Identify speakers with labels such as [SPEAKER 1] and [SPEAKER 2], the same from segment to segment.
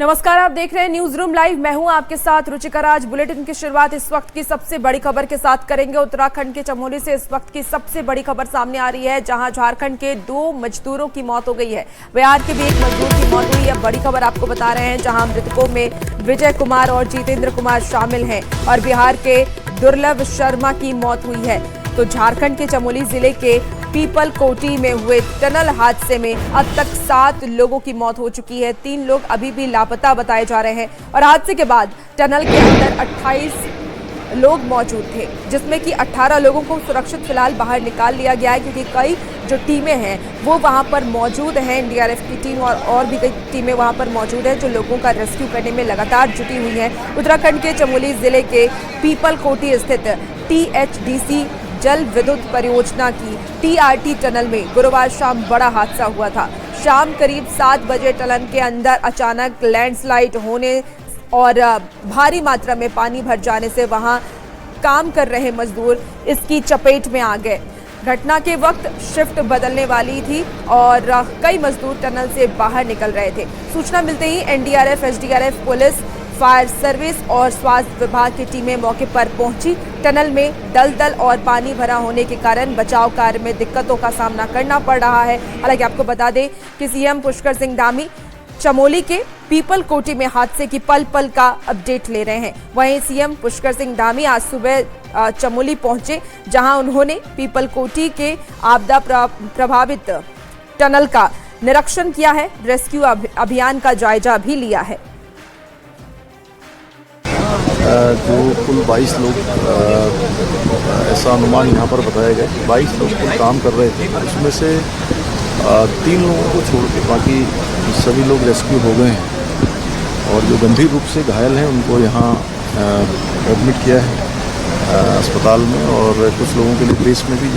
[SPEAKER 1] नमस्कार, आप देख रहे हैं न्यूज रूम लाइव। मैं हूं आपके साथ रुचिका राज। बुलेटिन की शुरुआत इस वक्त की सबसे बड़ी खबर के साथ करेंगे। उत्तराखंड के चमोली से इस वक्त की सबसे बड़ी खबर सामने आ रही है, जहां झारखंड के 2 मजदूरों की मौत हो गई है। बिहार के भी एक मजदूर की मौत हुई है। बड़ी खबर आपको बता रहे हैं, जहां मृतकों में विजय कुमार और जितेंद्र कुमार शामिल हैं और बिहार के दुर्लभ शर्मा की मौत हुई है। तो झारखंड के चमोली जिले के पीपल कोटी में हुए टनल हादसे में अब तक 7 लोगों की मौत हो चुकी है। 3 लोग अभी भी लापता बताए जा रहे हैं और हादसे के बाद टनल के अंदर 28 लोग मौजूद थे, जिसमें कि 18 लोगों को सुरक्षित फिलहाल बाहर निकाल लिया गया है, क्योंकि कई जो टीमें हैं वो वहां पर मौजूद हैं। एनडीआरएफ की टीम और भी कई टीमें वहां पर मौजूद हैं, जो लोगों का रेस्क्यू करने में लगातार जुटी हुई हैं। उत्तराखंड के चमोली जिले के पीपल कोटी स्थित THDC जल विद्युत परियोजना की TRT टनल में गुरुवार शाम बड़ा हादसा हुआ था। शाम करीब 7 बजे टनल के अंदर अचानक लैंडस्लाइड होने और भारी मात्रा में पानी भर जाने से वहां काम कर रहे मजदूर इसकी चपेट में आ गए। घटना के वक्त शिफ्ट बदलने वाली थी और कई मजदूर टनल से बाहर निकल रहे थे। सूचना मिलते ही NDRF, SDRF, police, fire service और स्वास्थ्य विभाग की टीमें मौके पर पहुंची। टनल में दलदल और पानी भरा होने के कारण बचाव कार्य में दिक्कतों का सामना करना पड़ रहा है। हालांकि आपको बता दें कि CM पुष्कर सिंह धामी चमोली के पीपल कोटी में हादसे की पल पल का अपडेट ले रहे हैं। वहीं CM पुष्कर सिंह धामी आज सुबह चमोली पहुंचे, जहां उन्होंने पीपल कोटी के आपदा प्रभावित टनल का निरीक्षण किया है, रेस्क्यू अभियान का जायजा भी लिया है।
[SPEAKER 2] जो कुल 22 लोग ऐसा अनुमान यहाँ पर बताया गया कि 22 लोग कुल काम कर रहे थे। उसमें से 3 लोगों को छोड़ के बाकी सभी लोग रेस्क्यू हो गए हैं और जो गंभीर रूप से घायल हैं उनको यहाँ एडमिट किया है अस्पताल में। और कुछ लोगों के लिए बेस में भी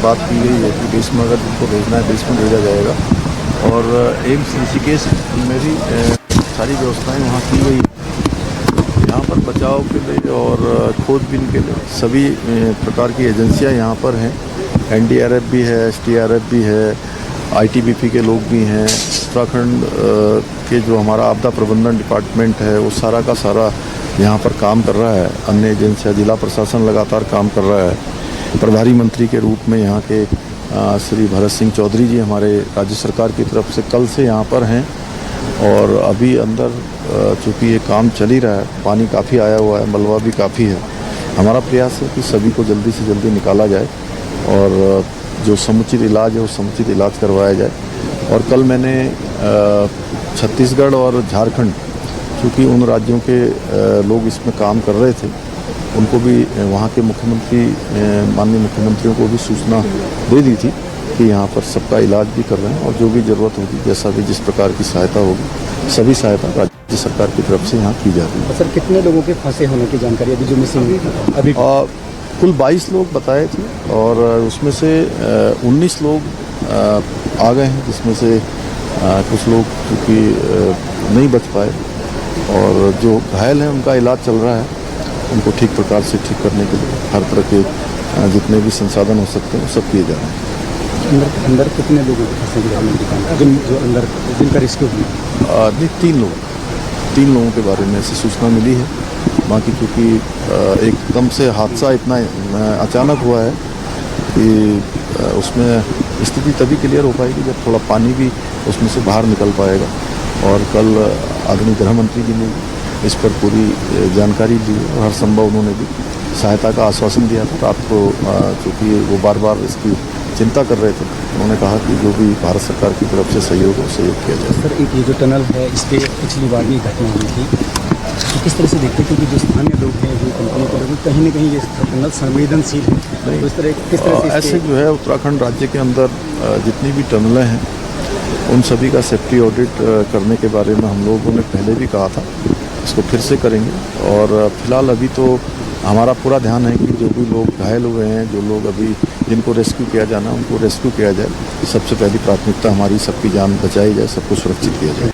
[SPEAKER 2] बात की गई है कि बेस में अगर उनको भेजना है बेस में भेजा जाएगा। और एम्स ऋषिकेश में भी सारी व्यवस्थाएँ वहाँ की गई। यहाँ पर बचाव के लिए और खोजबीन के लिए सभी प्रकार की एजेंसियाँ यहाँ पर हैं। NDRF भी है, SDRF भी है, ITBP के लोग भी हैं। उत्तराखंड के जो हमारा आपदा प्रबंधन डिपार्टमेंट है वो सारा का सारा यहाँ पर काम कर रहा है। अन्य एजेंसियाँ, जिला प्रशासन लगातार काम कर रहा है। प्रभारी मंत्री के रूप में यहाँ के श्री भरत सिंह चौधरी जी हमारे राज्य सरकार की तरफ से कल से यहाँ पर हैं। और अभी अंदर चूँकि ये काम चल ही रहा है, पानी काफ़ी आया हुआ है, मलबा भी काफ़ी है। हमारा प्रयास है कि सभी को जल्दी से जल्दी निकाला जाए और जो समुचित इलाज है वो समुचित इलाज करवाया जाए। और कल मैंने छत्तीसगढ़ और झारखंड, चूँकि उन राज्यों के लोग इसमें काम कर रहे थे, उनको भी वहाँ के मुख्यमंत्री, माननीय मुख्यमंत्रियों को भी सूचना दे दी थी कि यहाँ पर सबका इलाज भी कर रहे हैं और जो भी ज़रूरत होगी, जैसा भी जिस प्रकार की सहायता होगी, सभी सहायता राज्य सरकार की तरफ से यहाँ की जा रही है।
[SPEAKER 3] सर, कितने लोगों के फंसे होने की जानकारी अभी जो मिसिंग अभी
[SPEAKER 2] कुल 22 लोग बताए थे और उसमें से 19 लोग आ गए हैं, जिसमें से कुछ लोग क्योंकि नहीं बच पाए और जो घायल हैं उनका इलाज चल रहा है। उनको ठीक प्रकार से ठीक करने के लिए हर तरह के जितने भी संसाधन हो सकते हैं वो सब किए जा रहे हैं।
[SPEAKER 3] अंदर कितने लोगों के फंसे जो अंदर जिनका रेस्क्यू हुआ?
[SPEAKER 2] 3 लोगों के बारे में ऐसी सूचना मिली है। बाकी क्योंकि एकदम से हादसा इतना अचानक हुआ है कि उसमें स्थिति तभी क्लियर हो पाएगी जब थोड़ा पानी भी उसमें से बाहर निकल पाएगा। और कल आदरणीय गृह मंत्री जी ने इस पर पूरी जानकारी दी और हर संभव उन्होंने भी सहायता का आश्वासन दिया था। रात को चूँकि वो बार बार इसकी चिंता कर रहे थे, उन्होंने कहा कि जो भी भारत सरकार की तरफ से सहयोग हो, सहयोग किया जाए।
[SPEAKER 3] सर, एक ये जो टनल है, इस पर पिछली बार भी घटना हुई थी, तो किस तरह से देखते हैं, क्योंकि जो स्थानीय लोग हैं, जो कंपनी के लोग, कहीं ना कहीं ये टनल संवेदनशील है, तो इस तरह किस तरह से
[SPEAKER 2] ऐसे जो है उत्तराखंड राज्य के अंदर जितनी भी टनलें हैं उन सभी का सेफ्टी ऑडिट करने के बारे में हम लोगों ने पहले भी कहा था, इसको फिर से करेंगे। और फिलहाल अभी तो हमारा पूरा ध्यान है कि जो भी लोग घायल हुए हैं, जो लोग अभी जिनको रेस्क्यू किया जाना उनको रेस्क्यू किया जाए। सबसे पहली प्राथमिकता हमारी सबकी जान बचाई जाए, सबको सुरक्षित किया जाए।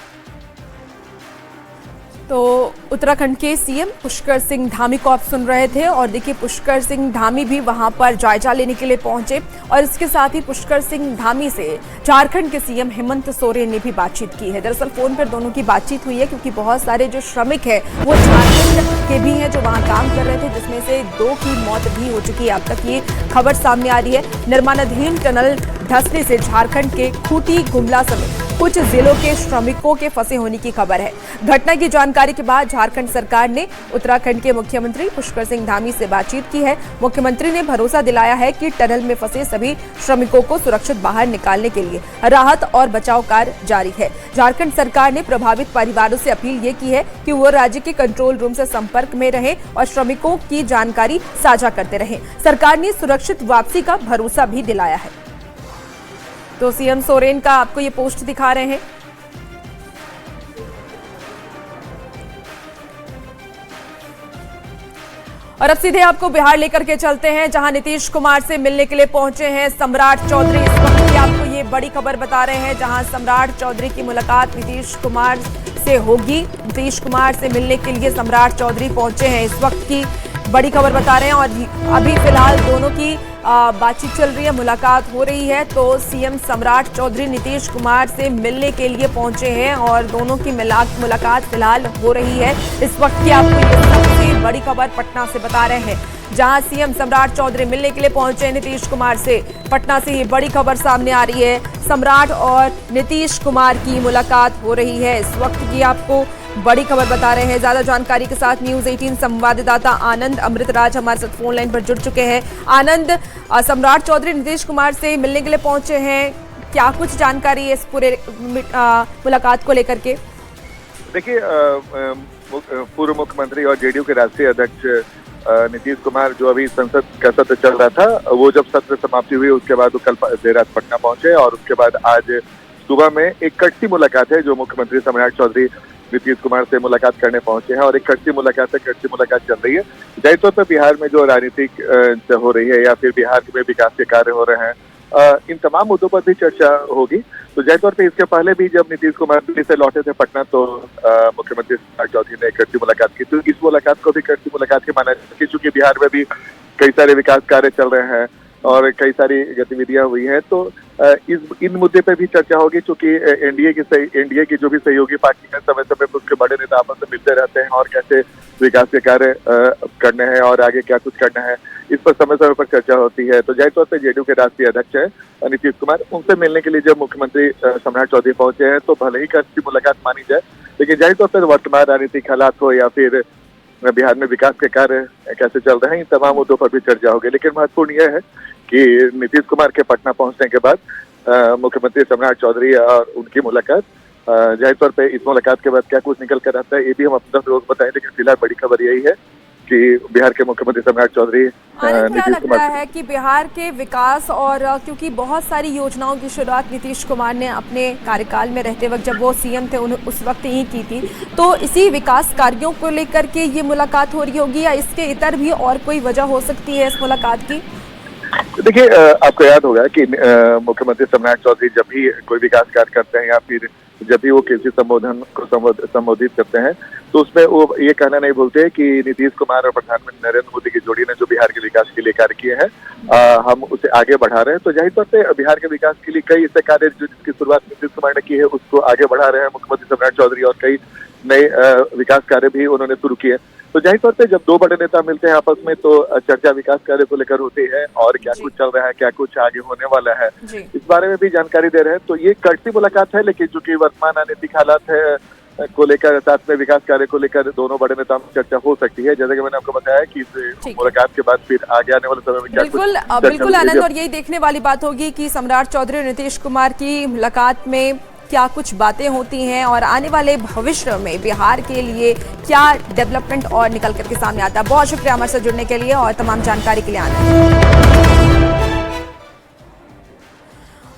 [SPEAKER 1] तो उत्तराखंड के सीएम पुष्कर सिंह धामी को आप सुन रहे थे और देखिए पुष्कर सिंह धामी भी वहां पर जायजा लेने के लिए पहुंचे और इसके साथ ही पुष्कर सिंह धामी से झारखंड के सीएम हेमंत सोरेन ने भी बातचीत की है। दरअसल फोन पर दोनों की बातचीत हुई है क्योंकि बहुत सारे जो श्रमिक है वो झारखंड के भी हैं जो वहां काम कर रहे थे, जिसमें से 2 की मौत भी हो चुकी है। अब तक ये खबर सामने आ रही है। निर्माणाधीन टनल धंसने से झारखंड के खूंटी, गुमला समेत कुछ जिलों के श्रमिकों के फंसे होने की खबर है। घटना की जानकारी के बाद झारखंड सरकार ने उत्तराखंड के मुख्यमंत्री पुष्कर सिंह धामी से बातचीत की है। मुख्यमंत्री ने भरोसा दिलाया है कि टनल में फंसे सभी श्रमिकों को सुरक्षित बाहर निकालने के लिए राहत और बचाव कार्य जारी है। झारखंड सरकार ने प्रभावित परिवारों से अपील ये की है कि वो राज्य के कंट्रोल रूम से संपर्क में रहें और श्रमिकों की जानकारी साझा करते रहें। सरकार ने सुरक्षित वापसी का भरोसा भी दिलाया है। तो सीएम सोरेन का आपको ये पोस्ट दिखा रहे हैं। और अब सीधे आपको बिहार लेकर के चलते हैं, जहां नीतीश कुमार से मिलने के लिए पहुंचे हैं सम्राट चौधरी। इस वक्त की आपको ये बड़ी खबर बता रहे हैं, जहां सम्राट चौधरी की मुलाकात नीतीश कुमार से होगी। नीतीश कुमार से मिलने के लिए सम्राट चौधरी पहुंचे हैं, इस वक्त की बड़ी खबर बता रहे हैं। और अभी फिलहाल दोनों की बातचीत चल रही है, मुलाकात हो रही है। तो सीएम सम्राट चौधरी नीतीश कुमार से मिलने के लिए पहुंचे हैं और दोनों की मुलाकात फिलहाल हो रही है। इस वक्त की आपको ये सबसे बड़ी खबर पटना से बता रहे हैं, जहां सीएम सम्राट चौधरी मिलने के लिए पहुंचे नीतीश कुमार से। पटना से ये बड़ी खबर सामने आ रही है, सम्राट और नीतीश कुमार की मुलाकात हो रही है। इस वक्त की आपको बड़ी खबर बता रहे हैं। ज्यादा जानकारी के साथ न्यूज 18 संवाददाता आनंद अमृतराज हमारे साथ फोन लाइन पर जुड़ चुके हैं। आनंद, सम्राट चौधरी नीतीश कुमार से मिलने के लिए पहुंचे हैं, क्या कुछ जानकारी है इस पूरे मुलाकात को लेकर के?
[SPEAKER 4] देखिए, पूर्व मुख्यमंत्री और जेडीयू के राष्ट्रीय अध्यक्ष नीतीश कुमार जो अभी संसद का सत्र चल रहा था, वो जब सत्र समाप्ति हुई उसके बाद वो कल देर रात पटना पहुंचे और उसके बाद आज सुबह में एक कटती मुलाकात है जो मुख्यमंत्री सम्राट चौधरी नीतीश कुमार से मुलाकात करने पहुंचे हैं। और एक कटती मुलाकात चल रही है। जाहिर तौर पर बिहार में जो राजनीतिक हो रही है या फिर बिहार में विकास के कार्य हो रहे हैं, इन तमाम मुद्दों पर भी चर्चा होगी। तो जाहिर तौर पर इसके पहले भी जब नीतीश कुमार दिल्ली से लौटे थे पटना, तो मुख्यमंत्री सम्राट चौधरी ने एक कटती मुलाकात की। तो इस मुलाकात को भी कटती मुलाकात की माना जाता है, क्योंकि बिहार में भी कई सारे विकास कार्य चल रहे हैं और कई सारी गतिविधियां हुई हैं। तो इन मुद्दे पर भी चर्चा होगी, क्योंकि एनडीए की जो भी सहयोगी पार्टी है समय समय पर उसके बड़े नेता आपस में मिलते रहते हैं और कैसे विकास के कार्य करने हैं और आगे क्या कुछ करना है, इस पर समय समय पर चर्चा होती है। तो जाहिर तौर पर जेडीयू के राष्ट्रीय अध्यक्ष है नीतीश कुमार, उनसे मिलने के लिए जब मुख्यमंत्री सम्राट चौधरी पहुंचे हैं, तो भले ही कटती मुलाकात मानी जाए, लेकिन जाहिर तौर पर वर्तमान राजनीतिक हालात हो या फिर बिहार में विकास के कार्य कैसे चल रहे हैं, इन तमाम मुद्दों पर भी चर्चा होगी। लेकिन महत्वपूर्ण यह है कि नीतीश कुमार के पटना पहुंचने के बाद मुख्यमंत्री सम्राट चौधरी और उनकी मुलाकात, जाहिर तौर पे इस मुलाकात के बाद क्या कुछ निकल कर आता है ये भी हम अपना रोज बताएं। लेकिन फिलहाल बड़ी खबर यही है कि बिहार के मुख्यमंत्री सम्राट चौधरी
[SPEAKER 1] क्या लगता है कि बिहार के विकास और क्योंकि बहुत सारी योजनाओं की शुरुआत नीतीश कुमार ने अपने कार्यकाल में रहते वक्त जब वो सीएम थे उस वक्त ही की थी, तो इसी विकास कार्यों को लेकर के ये मुलाकात हो रही होगी या इसके इतर भी और कोई वजह हो सकती है इस मुलाकात की?
[SPEAKER 4] देखिए, आपको याद होगा कि मुख्यमंत्री सम्राट चौधरी जब भी कोई विकास कार्य करते हैं या फिर जब भी वो किसी संबोधन को संबोधित करते हैं, तो उसमें वो ये कहना नहीं भूलते कि नीतीश कुमार और प्रधानमंत्री नरेंद्र मोदी की जोड़ी ने जो बिहार के विकास के लिए कार्य किए हैं, हम उसे आगे बढ़ा रहे हैं। तो जाहिर तौर पर बिहार के विकास के लिए कई ऐसे कार्य जिसकी शुरुआत नीतीश कुमार ने की है, उसको आगे बढ़ा रहे हैं मुख्यमंत्री सम्राट चौधरी, और कई नए विकास कार्य भी उन्होंने शुरू किए। तो जाहिर तौर पे जब 2 बड़े नेता मिलते हैं आपस में, तो चर्चा विकास कार्य को लेकर होती है और क्या कुछ चल रहा है, क्या कुछ आगे होने वाला है, इस बारे में भी जानकारी दे रहे हैं। तो ये कटती मुलाकात है, लेकिन चूंकि वर्तमान राजनीतिक हालात है को लेकर, साथ में विकास कार्य को लेकर दोनों बड़े नेताओं में चर्चा हो सकती है। जैसा कि मैंने आपको बताया कि इस मुलाकात के बाद फिर आगे आने वाले समय में क्या
[SPEAKER 1] बिल्कुल आनंद, और यही देखने वाली बात होगी कि सम्राट चौधरी और नीतीश कुमार की मुलाकात में क्या कुछ बातें होती हैं और आने वाले भविष्य में बिहार के लिए क्या डेवलपमेंट और निकल करके सामने आता है। बहुत शुक्रिया हमारे साथ जुड़ने के लिए और तमाम जानकारी के लिए आनंद।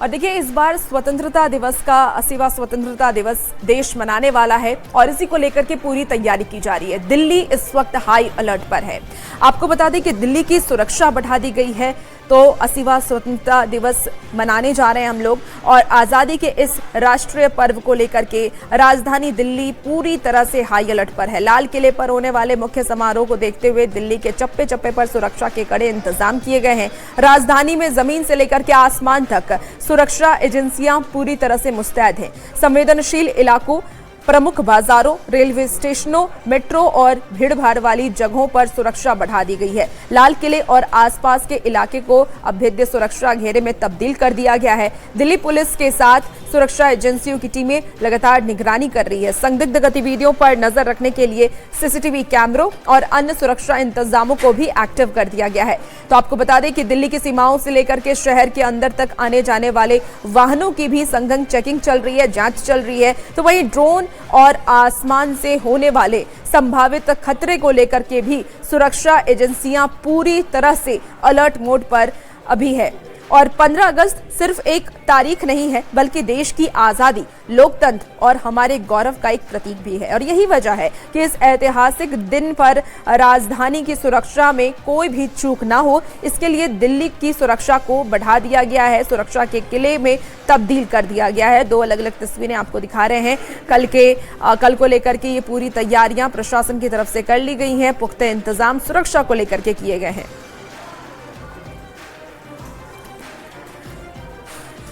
[SPEAKER 1] और देखिए, इस बार स्वतंत्रता दिवस का 80वां स्वतंत्रता दिवस देश मनाने वाला है और इसी को लेकर के पूरी तैयारी की जा रही है। दिल्ली इस वक्त हाई अलर्ट पर है। आपको बता दें कि दिल्ली की सुरक्षा बढ़ा दी गई है। तो 80वां स्वतंत्रता दिवस मनाने जा रहे हैं हम लोग और आज़ादी के इस राष्ट्रीय पर्व को लेकर के राजधानी दिल्ली पूरी तरह से हाई अलर्ट पर है। लाल किले पर होने वाले मुख्य समारोह को देखते हुए दिल्ली के चप्पे चप्पे पर सुरक्षा के कड़े इंतजाम किए गए हैं। राजधानी में जमीन से लेकर के आसमान तक सुरक्षा एजेंसियां पूरी तरह से मुस्तैद हैं। संवेदनशील इलाकों, प्रमुख बाजारों, रेलवे स्टेशनों, मेट्रो और भीड़भाड़ वाली जगहों पर सुरक्षा बढ़ा दी गई है। लाल किले और आसपास के इलाके को अभेद्य सुरक्षा घेरे में तब्दील कर दिया गया है। दिल्ली पुलिस के साथ सुरक्षा एजेंसियों की टीमें लगातार निगरानी कर रही है। संदिग्ध गतिविधियों पर नजर रखने के लिए सीसीटीवी कैमरों और अन्य सुरक्षा इंतजामों को भी एक्टिव कर दिया गया है। तो आपको बता दें कि दिल्ली की सीमाओं से लेकर के शहर के अंदर तक आने जाने वाले वाहनों की भी संघन चेकिंग चल रही है, जांच चल रही है। तो वहीं ड्रोन और आसमान से होने वाले संभावित खतरे को लेकर के भी सुरक्षा एजेंसियां पूरी तरह से अलर्ट मोड पर अभी है। और 15 अगस्त सिर्फ एक तारीख नहीं है, बल्कि देश की आज़ादी, लोकतंत्र और हमारे गौरव का एक प्रतीक भी है। और यही वजह है कि इस ऐतिहासिक दिन पर राजधानी की सुरक्षा में कोई भी चूक ना हो, इसके लिए दिल्ली की सुरक्षा को बढ़ा दिया गया है, सुरक्षा के किले में तब्दील कर दिया गया है। दो अलग अलग तस्वीरें आपको दिखा रहे हैं। कल को लेकर के ये पूरी तैयारियां प्रशासन की तरफ से कर ली गई हैं। पुख्ता इंतजाम सुरक्षा को लेकर के किए गए हैं।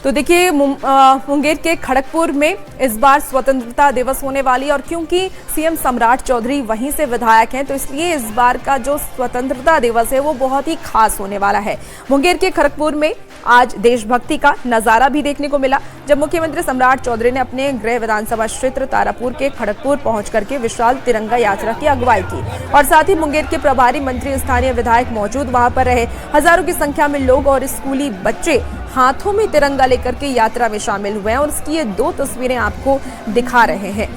[SPEAKER 1] तो देखिए, मुंगेर के खड़गपुर में इस बार स्वतंत्रता दिवस होने वाली, और क्योंकि सीएम सम्राट चौधरी वहीं से विधायक हैं, तो इसलिए इस बार का जो स्वतंत्रता दिवस है वो बहुत ही खास होने वाला है। मुंगेर के खड़गपुर में आज देशभक्ति का नजारा भी देखने को मिला, जब मुख्यमंत्री सम्राट चौधरी ने अपने गृह विधानसभा क्षेत्र तारापुर के खड़गपुर पहुंच करके विशाल तिरंगा यात्रा की अगुवाई की। और साथ ही मुंगेर के प्रभारी मंत्री, स्थानीय विधायक मौजूद वहां पर रहे। हजारों की संख्या में लोग और स्कूली बच्चे हाथों में तिरंगा लेकर के यात्रा में शामिल हुए हैं और इसकी ये दो तस्वीरें आपको दिखा रहे हैं।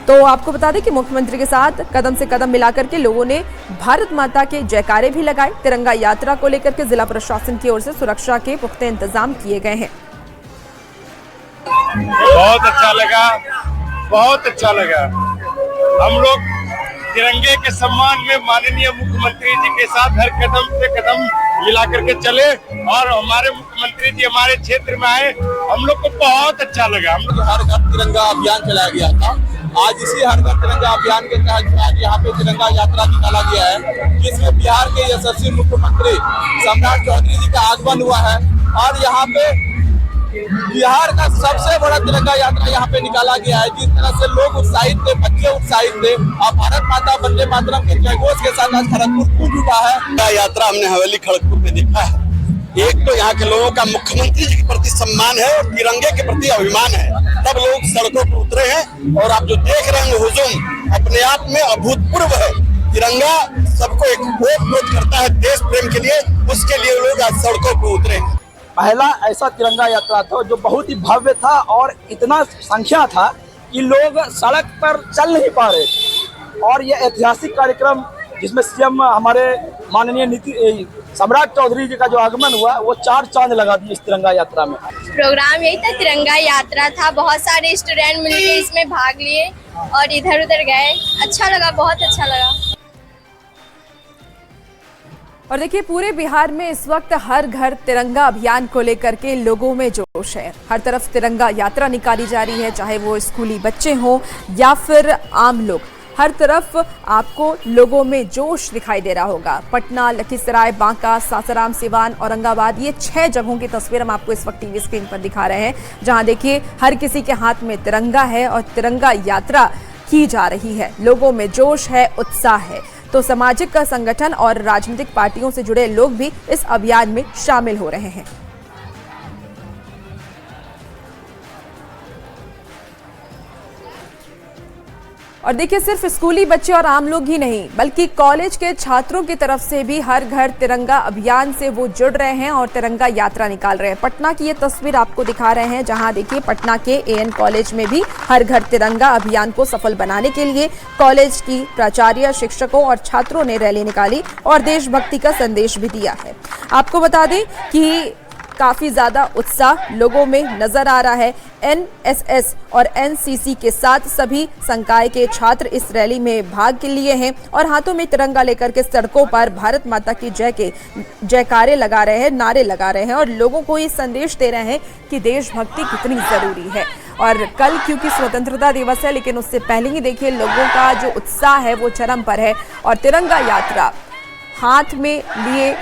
[SPEAKER 1] तो आपको बता दें कि मुख्यमंत्री के साथ कदम से कदम मिलाकर के लोगों ने भारत माता के जयकारे भी लगाए। तिरंगा यात्रा को लेकर के जिला प्रशासन की ओर से सुरक्षा के पुख्ते इंतजाम किए गए हैं।
[SPEAKER 5] बहुत अच्छा लगा, बहुत अच्छा लगा। हम लोग तिरंगे के सम्मान में माननीय मुख्यमंत्री जी के साथ हर कदम से कदम मिला करके चले और हमारे मुख्यमंत्री जी हमारे क्षेत्र में आए, हम लोग को बहुत अच्छा लगा। हम लोग
[SPEAKER 6] हर घर तिरंगा अभियान चलाया गया था। आज इसी हर घर तिरंगा अभियान के तहत आज यहाँ पे तिरंगा यात्रा निकाला गया है, जिसमें बिहार के यशस्वी मुख्यमंत्री सम्राट चौधरी जी का आगमन हुआ है। और यहाँ पे बिहार का सबसे बड़ा तिरंगा यात्रा यहाँ पे निकाला गया है। जिस तरह से लोग उत्साहित थे, बच्चे उत्साहित थे और भारत माता वंदे मातरम के जयघोष के साथ आज खड़गपुर कूद उठा है।
[SPEAKER 7] यात्रा हमने हवेली खड़गपुर में देखा है। एक तो यहाँ के लोगों का मुख्यमंत्री जी के प्रति सम्मान है और तिरंगे के प्रति अभिमान है, तब लोग सड़कों पर उतरे हैं। और आप जो देख रहे हैं हुजूम अपने आप में अभूतपूर्व है। तिरंगा सबको एक ओत करता है देश प्रेम के लिए, उसके लिए लोग आज सड़कों पर उतरे हैं।
[SPEAKER 6] पहला ऐसा तिरंगा यात्रा था जो बहुत ही भव्य था और इतना संख्या था कि लोग सड़क पर चल नहीं पा रहे थे। और ये ऐतिहासिक कार्यक्रम जिसमें सीएम हमारे माननीय सम्राट चौधरी जी का जो आगमन हुआ, वो 4 चांद लगा दिए इस तिरंगा यात्रा में।
[SPEAKER 8] प्रोग्राम यही था, तिरंगा यात्रा था। बहुत सारे स्टूडेंट मिलकर इसमें भाग लिए और इधर उधर गए। अच्छा लगा, बहुत अच्छा लगा।
[SPEAKER 1] और देखिए, पूरे बिहार में इस वक्त हर घर तिरंगा अभियान को लेकर के लोगों में जोश है। हर तरफ तिरंगा यात्रा निकाली जा रही है, चाहे वो स्कूली बच्चे हों या फिर आम लोग। हर तरफ आपको लोगों में जोश दिखाई दे रहा होगा। पटना, लखीसराय, बांका, सासाराम, सिवान, औरंगाबाद, ये 6 जगहों की तस्वीर हम आपको इस वक्त टीवी स्क्रीन पर दिखा रहे हैं, जहां देखिए हर किसी के हाथ में तिरंगा है और तिरंगा यात्रा की जा रही है। लोगों में जोश है, उत्साह है। तो सामाजिक संगठन और राजनीतिक पार्टियों से जुड़े लोग भी इस अभियान में शामिल हो रहे हैं। और देखिए, सिर्फ स्कूली बच्चे और आम लोग ही नहीं, बल्कि कॉलेज के छात्रों की तरफ से भी हर घर तिरंगा अभियान से वो जुड़ रहे हैं और तिरंगा यात्रा निकाल रहे हैं। पटना की ये तस्वीर आपको दिखा रहे हैं, जहां देखिए पटना के एएन कॉलेज में भी हर घर तिरंगा अभियान को सफल बनाने के लिए कॉलेज की प्राचार्य, शिक्षकों और छात्रों ने रैली निकाली और देशभक्ति का संदेश भी दिया है। आपको बता दें कि काफी ज्यादा उत्साह लोगों में नजर आ रहा है। एनएसएस और एनसीसी के साथ सभी संकाय के छात्र इस रैली में भाग लिए हैं और हाथों में तिरंगा लेकर के सड़कों पर भारत माता की जय के जयकारे लगा रहे हैं, नारे लगा रहे हैं और लोगों को ये संदेश दे रहे हैं कि देशभक्ति कितनी जरूरी है। और कल क्योंकि स्वतंत्रता दिवस है, लेकिन उससे पहले ही देखिए लोगों का जो उत्साह है वो चरम पर है और तिरंगा यात्रा हाथ में लिए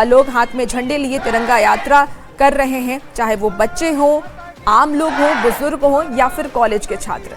[SPEAKER 1] लोग हाथ में झंडे लिए तिरंगा यात्रा कर रहे हैं, चाहे वो बच्चे हों, आम लोग हों, बुजुर्ग हों या फिर कॉलेज के छात्र।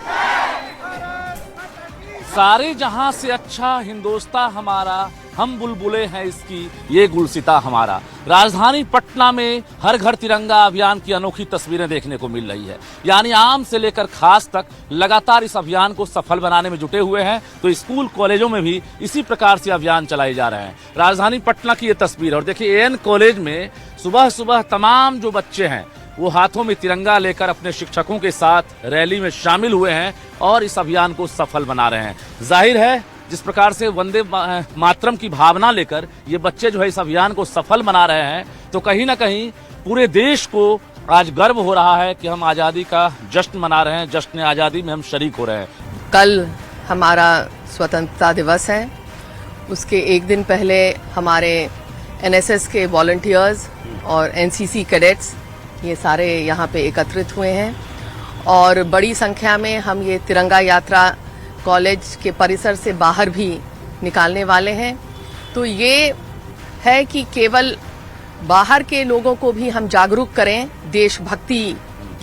[SPEAKER 9] सारे जहां से अच्छा हिंदुस्तान हमारा, हम बुलबुले हैं इसकी, ये गुलसिता हमारा। राजधानी पटना में हर घर तिरंगा अभियान की अनोखी तस्वीरें देखने को मिल रही है। यानी आम से लेकर खास तक लगातार इस अभियान को सफल बनाने में जुटे हुए हैं। तो स्कूल कॉलेजों में भी इसी प्रकार से अभियान चलाए जा रहे हैं। राजधानी पटना की ये तस्वीर, और देखिए एएन कॉलेज में सुबह सुबह तमाम जो बच्चे हैं वो हाथों में तिरंगा लेकर अपने शिक्षकों के साथ रैली में शामिल हुए हैं और इस अभियान को सफल बना रहे हैं। जाहिर है जिस प्रकार से वंदे मातरम की भावना लेकर ये बच्चे जो है इस अभियान को सफल बना रहे हैं, तो कहीं ना कहीं पूरे देश को आज गर्व हो रहा है कि हम आज़ादी का जश्न मना रहे हैं, जश्न आज़ादी में हम शरीक हो रहे हैं।
[SPEAKER 10] कल हमारा स्वतंत्रता दिवस है। उसके एक दिन पहले हमारे एनएसएस के वॉलंटियर्स और एनसीसी कैडेट्स ये सारे यहाँ पे एकत्रित हुए हैं और बड़ी संख्या में हम ये तिरंगा यात्रा कॉलेज के परिसर से बाहर भी निकालने वाले हैं। तो ये है कि केवल बाहर के लोगों को भी हम जागरूक करें देशभक्ति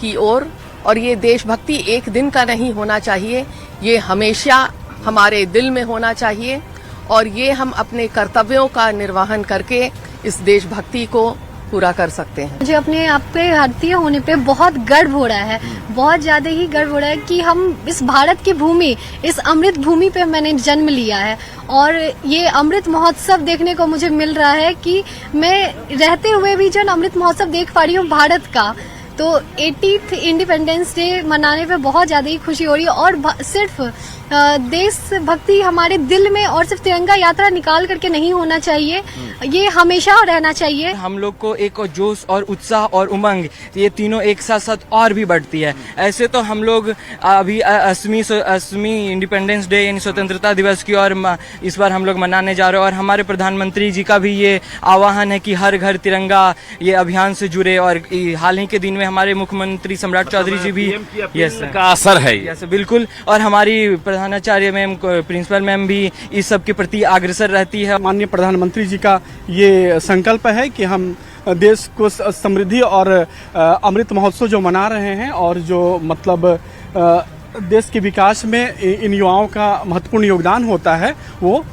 [SPEAKER 10] की ओर, और ये देशभक्ति एक दिन का नहीं होना चाहिए, ये हमेशा हमारे दिल में होना चाहिए और ये हम अपने कर्तव्यों का निर्वहन करके इस देशभक्ति को पूरा कर सकते हैं।
[SPEAKER 11] मुझे अपने आप पे भारतीय होने पे बहुत गर्व हो रहा है, बहुत ज्यादा ही गर्व हो रहा है कि हम इस भारत की भूमि, इस अमृत भूमि पे मैंने जन्म लिया है और ये अमृत महोत्सव देखने को मुझे मिल रहा है कि मैं रहते हुए भी जो अमृत महोत्सव देख पा रही हूँ भारत का। तो 80th इंडिपेंडेंस डे मनाने पे बहुत ज़्यादा ही खुशी हो रही है और सिर्फ देशभक्ति हमारे दिल में और सिर्फ तिरंगा यात्रा निकाल करके नहीं होना चाहिए, ये हमेशा रहना चाहिए।
[SPEAKER 12] हम लोग को एक जोश और उत्साह और उमंग, ये तीनों एक साथ साथ और भी बढ़ती है। ऐसे तो हम लोग अभी 80वीं इंडिपेंडेंस डे यानी स्वतंत्रता दिवस की और इस बार हम लोग मनाने जा रहे हैं और हमारे प्रधानमंत्री जी का भी ये आह्वान है कि हर घर तिरंगा ये अभियान से जुड़े। और हाल ही के दिन में हमारे मुख्यमंत्री सम्राट चौधरी जी भी
[SPEAKER 9] का असर है।
[SPEAKER 12] यस बिल्कुल, और हमारी प्रधानाचार्य मैम, प्रिंसिपल मैम भी इस सब के प्रति अग्रसर रहती है।
[SPEAKER 13] माननीय प्रधानमंत्री जी का ये संकल्प है कि हम देश को समृद्धि और अमृत महोत्सव जो मना रहे हैं और जो मतलब देश के विकास में इन युवाओं का महत्वपूर्ण योगदान होता है वो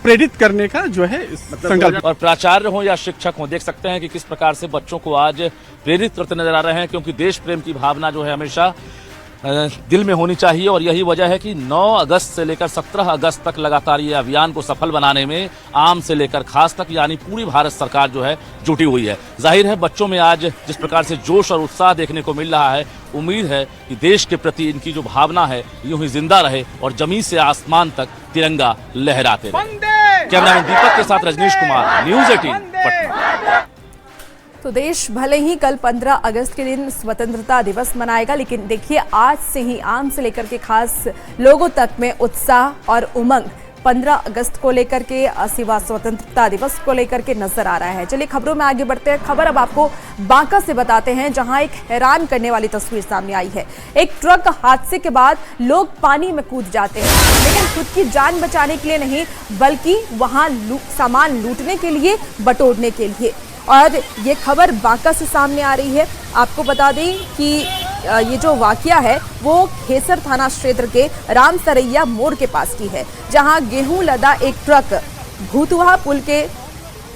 [SPEAKER 13] प्रेरित करने का जो है संकल्प।
[SPEAKER 9] और प्राचार्य हो या शिक्षक हो, देख सकते हैं कि किस प्रकार से बच्चों को आज प्रेरित करते नजर आ रहे हैं, क्योंकि देश प्रेम की भावना जो है हमेशा दिल में होनी चाहिए। और यही वजह है कि 9 अगस्त से लेकर 17 अगस्त तक लगातार ये अभियान को सफल बनाने में आम से लेकर खास तक यानी पूरी भारत सरकार जो है जुटी हुई है। जाहिर है बच्चों में आज जिस प्रकार से जोश और उत्साह देखने को मिल रहा है, उम्मीद है कि देश के प्रति इनकी जो भावना है यूं ही जिंदा रहे और जमीन से आसमान तक तिरंगा लहराते रहे। कैमरामैन दीपक के साथ रजनीश कुमार, न्यूज़ 18 पटना।
[SPEAKER 1] तो देश भले ही कल 15 अगस्त के दिन स्वतंत्रता दिवस मनाएगा, लेकिन देखिए आज से ही आम से लेकर के खास लोगों तक में उत्साह और उमंग 15 अगस्त को लेकर के, सिवा स्वतंत्रता दिवस को लेकर के नजर आ रहा है। चलिए खबरों में आगे बढ़ते हैं। खबर अब आपको बांका से बताते हैं, जहां एक हैरान करने वाली तस्वीर सामने आई है। एक ट्रक हादसे के बाद लोग पानी में कूद जाते हैं, लेकिन खुद की जान बचाने के लिए नहीं, बल्कि वहां सामान लूटने के लिए, बटोरने के लिए। और ये खबर बांका से सामने आ रही है। आपको बता दें कि ये जो वाकया है वो खेसर थाना क्षेत्र के राम सरैया मोड़ के पास की है, जहां गेहूं लदा एक ट्रक भूतुहा पुल के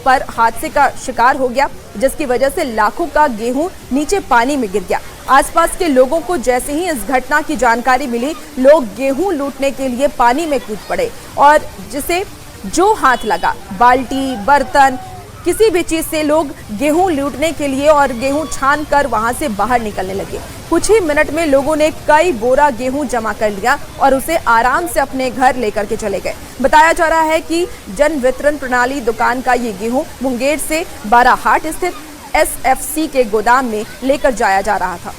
[SPEAKER 1] पर हादसे का शिकार हो गया, जिसकी वजह से लाखों का गेहूं नीचे पानी में गिर गया। आसपास के लोगों को जैसे ही इस घटना की जानकारी मिली, लोग गेहूं लूटने के लिए पानी में कूद पड़े और जिसे जो हाथ लगा, बाल्टी, बर्तन, किसी भी चीज से लोग गेहूं लूटने के लिए और गेहूं छान कर वहां से बाहर निकलने लगे। कुछ ही मिनट में लोगों ने कई बोरा गेहूं जमा कर लिया और उसे आराम से अपने घर लेकर के चले गए। बताया जा रहा है कि जन वितरण प्रणाली दुकान का ये गेहूं मुंगेर से बाराहाट स्थित एसएफसी के गोदाम में लेकर जाया जा रहा था।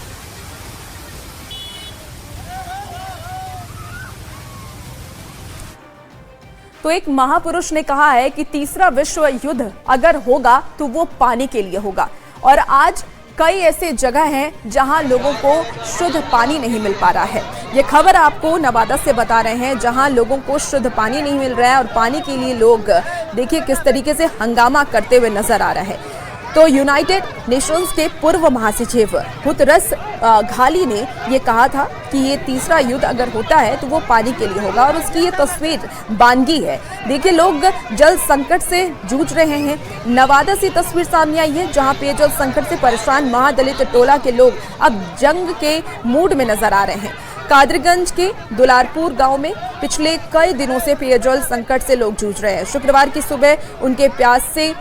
[SPEAKER 1] तो एक महापुरुष ने कहा है कि तीसरा विश्व युद्ध अगर होगा तो वो पानी के लिए होगा, और आज कई ऐसे जगह हैं जहां लोगों को शुद्ध पानी नहीं मिल पा रहा है। ये खबर आपको नवादा से बता रहे हैं, जहां लोगों को शुद्ध पानी नहीं मिल रहा है और पानी के लिए लोग देखिए किस तरीके से हंगामा करते हुए नजर आ रहा है। तो यूनाइटेड नेशंस के पूर्व महासचिव हुतरस घाली ने ये कहा था कि ये तीसरा युद्ध अगर होता है तो वो पानी के लिए होगा, और उसकी ये तस्वीर बानगी है। देखिए लोग जल संकट से जूझ रहे हैं। नवादा से तस्वीर सामने आई है जहां पेयजल संकट से परेशान महादलित टोला के लोग अब जंग के मूड में नजर आ रहे हैं। कादरगंज के दुलारपुर गांव में पिछले कई दिनों से पेयजल संकट से लोग जूझ रहे हैं। शुक्रवार की सुबह उनके प्यास से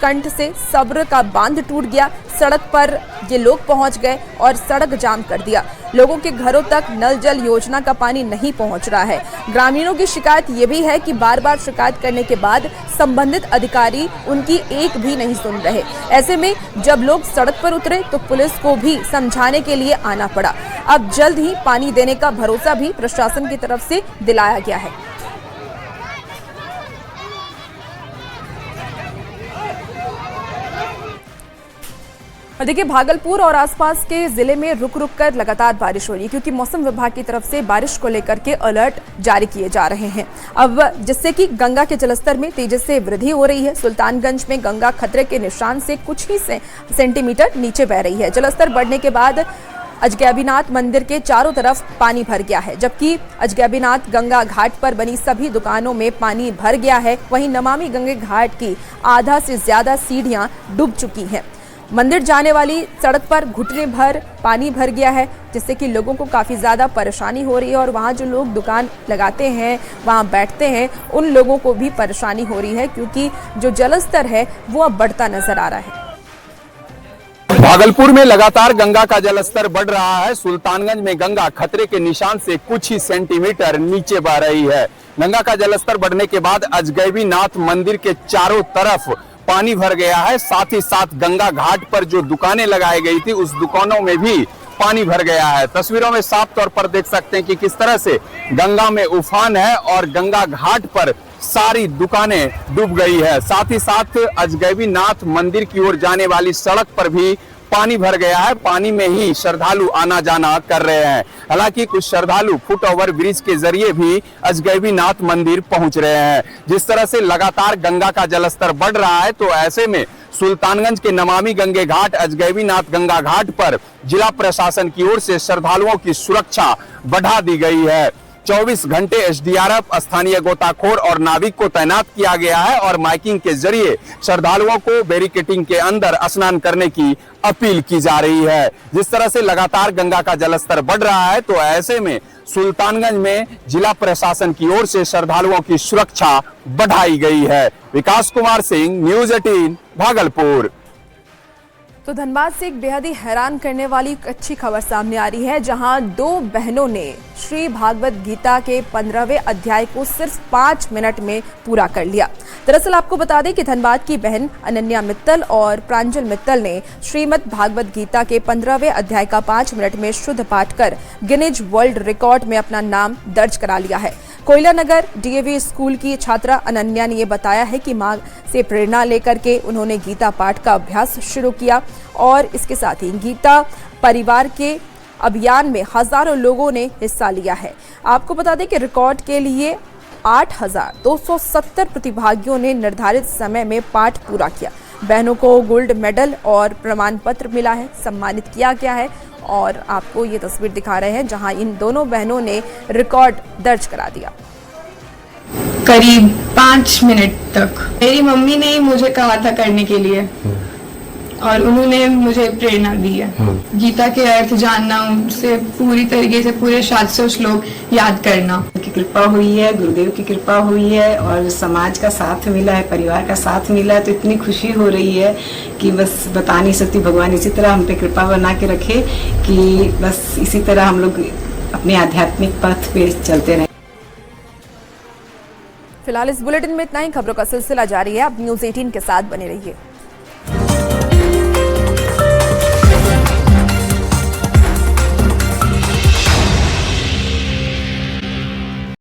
[SPEAKER 1] कंठ से सब्र का बांध टूट गया। सड़क पर ये लोग पहुंच गए और सड़क जाम कर दिया। लोगों के घरों तक नल जल योजना का पानी नहीं पहुंच रहा है। ग्रामीणों की शिकायत ये भी है कि बार बार शिकायत करने के बाद संबंधित अधिकारी उनकी एक भी नहीं सुन रहे। ऐसे में जब लोग सड़क पर उतरे तो पुलिस को भी समझाने के लिए आना पड़ा। अब जल्द ही पानी देने का भरोसा भी प्रशासन की तरफ से दिलाया गया है। और देखिए भागलपुर और आसपास के जिले में रुक रुक कर लगातार बारिश हो रही है, क्योंकि मौसम विभाग की तरफ से बारिश को लेकर के अलर्ट जारी किए जा रहे हैं। अब जिससे कि गंगा के जलस्तर में तेजी से वृद्धि हो रही है। सुल्तानगंज में गंगा खतरे के निशान से कुछ ही सेंटीमीटर नीचे बह रही है। जलस्तर बढ़ने के बाद अजगैबीनाथ मंदिर के चारों तरफ पानी भर गया है, जबकि अजगैबीनाथ गंगा घाट पर बनी सभी दुकानों में पानी भर गया है। वहीं नमामि गंगे घाट की आधा से ज्यादा सीढ़ियां डूब चुकी हैं। मंदिर जाने वाली सड़क पर घुटने भर पानी भर गया है, जिससे कि लोगों को काफ़ी ज़्यादा परेशानी हो रही है। और वहाँ जो लोग दुकान लगाते हैं, वहाँ बैठते हैं, उन लोगों को भी परेशानी हो रही है, क्योंकि जो जलस्तर है वो अब बढ़ता नजर आ रहा है।
[SPEAKER 14] भागलपुर में लगातार गंगा का जलस्तर बढ़ रहा है। सुल्तानगंज में गंगा खतरे के निशान से कुछ ही सेंटीमीटर नीचे बह रही है। गंगा का जलस्तर बढ़ने के बाद अजगैबीनाथ मंदिर के चारों तरफ पानी भर गया है। साथ ही साथ गंगा घाट पर जो दुकानें लगाई गई थी उस दुकानों में भी पानी भर गया है। तस्वीरों में साफ तौर पर देख सकते हैं कि किस तरह से गंगा में उफान है और गंगा घाट पर सारी दुकानें डूब गई है। साथ ही साथ अजगैबीनाथ मंदिर की ओर जाने वाली सड़क पर भी पानी भर गया है। पानी में ही श्रद्धालु आना जाना कर रहे हैं। हालांकि कुछ श्रद्धालु फुट ओवर ब्रिज के जरिए भी अजगैबीनाथ मंदिर पहुंच रहे हैं। जिस तरह से लगातार गंगा का जलस्तर बढ़ रहा है, तो ऐसे में सुल्तानगंज के नमामि गंगे घाट अजगैबीनाथ गंगा घाट पर जिला प्रशासन की ओर से श्रद्धालुओं की सुरक्षा बढ़ा दी गई है। 24 घंटे एसडीआरएफ, स्थानीय गोताखोर और नाविक को तैनात किया गया है और माइकिंग के जरिए श्रद्धालुओं को बैरिकेडिंग के अंदर स्नान करने की अपील की जा रही है। जिस तरह से लगातार गंगा का जलस्तर बढ़ रहा है, तो ऐसे में सुल्तानगंज में जिला प्रशासन की ओर से श्रद्धालुओं की सुरक्षा बढ़ाई गई है। विकास कुमार सिंह, न्यूज़ 18, भागलपुर।
[SPEAKER 1] तो धनबाद से एक बेहद ही हैरान करने वाली अच्छी खबर सामने आ रही है, जहां दो बहनों ने श्री भागवत गीता के 15वें अध्याय को सिर्फ 5 मिनट में पूरा कर लिया। दरअसल आपको बता दें कि धनबाद की बहन अनन्या मित्तल और प्रांजल मित्तल ने श्रीमद् भागवत गीता के 15वें अध्याय का 5 मिनट में शुद्ध पाठ कर गिनीज वर्ल्ड रिकॉर्ड में अपना नाम दर्ज करा लिया है। कोयला नगर डीएवी स्कूल की छात्रा अनन्या ने यह बताया है कि मां से प्रेरणा लेकर के उन्होंने गीता पाठ का अभ्यास शुरू किया, और इसके साथ ही गीता परिवार के अभियान में हजारों लोगों ने हिस्सा लिया है। आपको बता दें कि रिकॉर्ड के लिए 8,270 प्रतिभागियों ने निर्धारित समय में पाठ पूरा किया। बहनों को गोल्ड मेडल और प्रमाण पत्र मिला है, सम्मानित किया गया है। और आपको ये तस्वीर दिखा रहे हैं जहां इन दोनों बहनों ने रिकॉर्ड दर्ज करा दिया।
[SPEAKER 15] करीब 5 मिनट तक मेरी मम्मी ने ही मुझे कहा था करने के लिए, और उन्होंने मुझे प्रेरणा दी है। गीता के अर्थ जानना, उनसे पूरी तरीके से पूरे शास्त्रों श्लोक याद करना।
[SPEAKER 16] की कृपा हुई है, गुरुदेव की कृपा हुई है, और समाज का साथ मिला है, परिवार का साथ मिला है, तो इतनी खुशी हो रही है कि बस बता नहीं सकती। भगवान इसी तरह हम पे कृपा बना के रखे कि बस इसी तरह हम लोग अपने आध्यात्मिक पथ पे चलते रहे।
[SPEAKER 1] फिलहाल इस बुलेटिन में इतना ही। खबरों का सिलसिला जारी है। आप न्यूज़ 18 के साथ बने रहिए।